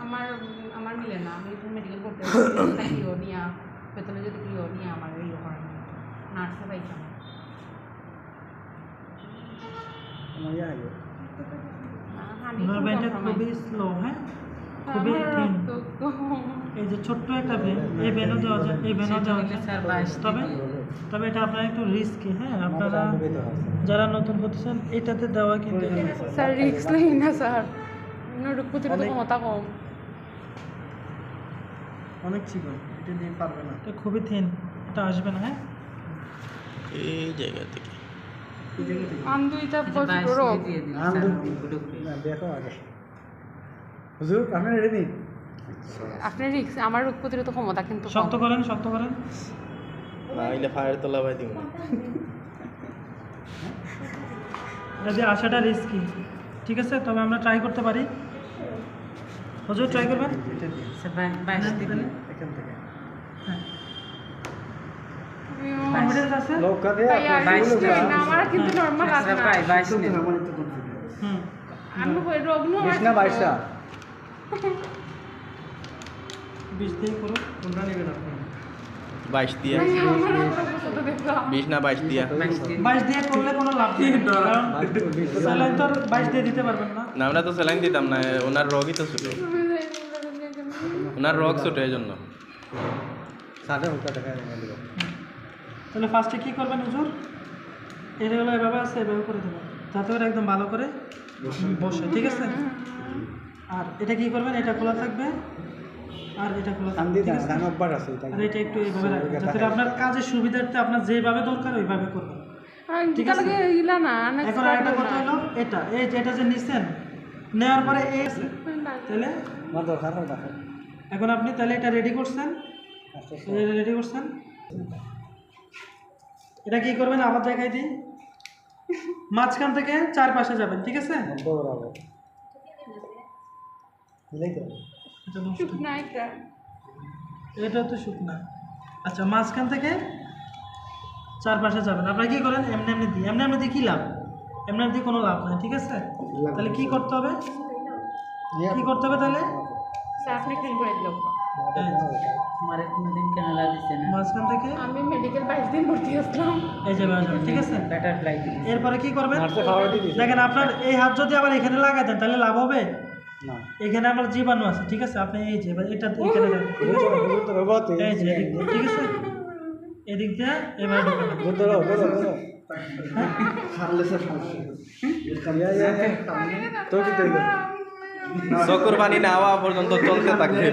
আমার আমার মিলে না, আমি মেডিকেল করতে ক্লিও নিয়ে পেতলে যদি ক্লিও নিয়ে আমার ইয়ে করেন নার্সে পাইতাম ওনার ব্যান্ডটা খুবই স্লো, হ্যাঁ খুবই থিন। এই যে ছোট্ট একটা ভেন, এই ভেনও দেওয়া যায়, এই ভেনও দেওয়া যায়, তবে এটা আপনার একটু রিস্কি। হ্যাঁ, আপনারা যারা নতুন করতেছেন এটাতে দেওয়া কিন্তু স্যার রিস্ক নেই না স্যার, রোগ প্রতিরোধ ক্ষমতা কম, অনেক চিকন, এটা দিয়ে পারবে না, এটা খুবই থিন, এটা আসবে না। হ্যাঁ, এই জায়গা থেকে আন্দুইটা প্রচুর রোগ। দেখো আগে হুজুর আপনার রেডি? আপনি রিস্ক, আমার রোগ প্রতিরোধ ক্ষমতা কিন্তু কম। শক্ত করেন, শক্ত করেন। না হইলে ফায়ার তোলা ভাই দিব এটা দিয়ে আসাটা রিস্কি, ঠিক আছে, তবে আমরা ট্রাই করতে পারি। হুজুর ট্রাই করবেন এখান থেকে হ্যাঁ, কনফিডেন্স আছে? লৌকা দিয়ে আমার কিন্তু নরমাল আছে না, হুম, আমি রোগ নো না 22টা 20 দিয়ে করো। কোনটা নেবেন আপনি? 22 দিয়া, 20 না 22 দিয়া। 22 দিয়ে করলে কোনো লাভ নেই, কারণ স্যালাইন তো আর 22 দিয়ে দিতে পারবেন না। না আমরা তো স্যালাইন দিতাম না, ওনার রোগই তো ছোট, ওনার রোগ ছোট এই জন্য। সাদা হুকা টাকা দেব। তাহলে ফার্স্টে কী করবেন হুজুর, এটা হলো এভাবে আছে, এভাবে করে দেবেন যাতে করে একদম ভালো করে বসে, ঠিক আছে। আর এটা কী করবেন, এটা খোলা থাকবে আর এটা খোলা থাকবে, ঠিক আছে। আর এটা একটু এইভাবে রাখবেন যাতে আপনার কাজের সুবিধার্থে আপনার যেভাবে দরকার ওইভাবে করবেন, ঠিক আছে। এখন আরেকটা কথা হলো এটা, এই যে এটা যে নিচ্ছেন, নেওয়ার পরে এই তাহলে এখন আপনি তাহলে এটা রেডি করছেন, রেডি করছেন, এটা কি করবেন আবার দেখাই দিই, মাঝখান থেকে 4 পাশে যাবেন, ঠিক আছে। এটা তো শুকনা, আচ্ছা মাঝখান থেকে 4 পাশে যাবেন। আপনারা কি করেন, এমনি এমনি দিই, এমনি এমনি দিয়ে কী লাভ, এমনি এমনি দিয়ে কোনো লাভ নাই, ঠিক আছে। তাহলে কি করতে হবে, কি করতে হবে তাহলে আপনি ক্লিন করে দিল। हमारे दिन कैनाला दिसे ना মাঝখান থেকে আমি মেডিকেল 22 দিন ভর্তি আসলাম, এই যে বাজার, ঠিক আছে। বাটারফ্লাই এরপরে কি করবেন, দেখেন আপনার এই হাত যদি আবার এখানে লাগাই দেন তাহলে লাভ হবে না, এখানে আমার জীবাণু আছে, ঠিক আছে। আপনি এই যে এটা এখানে রাখবেন, এই যে এদিক দিয়ে, ঠিক আছে, এদিক দিয়ে এবার ঢোকাবেন। তো কি চকুর পানি না হওয়া পর্যন্ত চলতে থাকবে।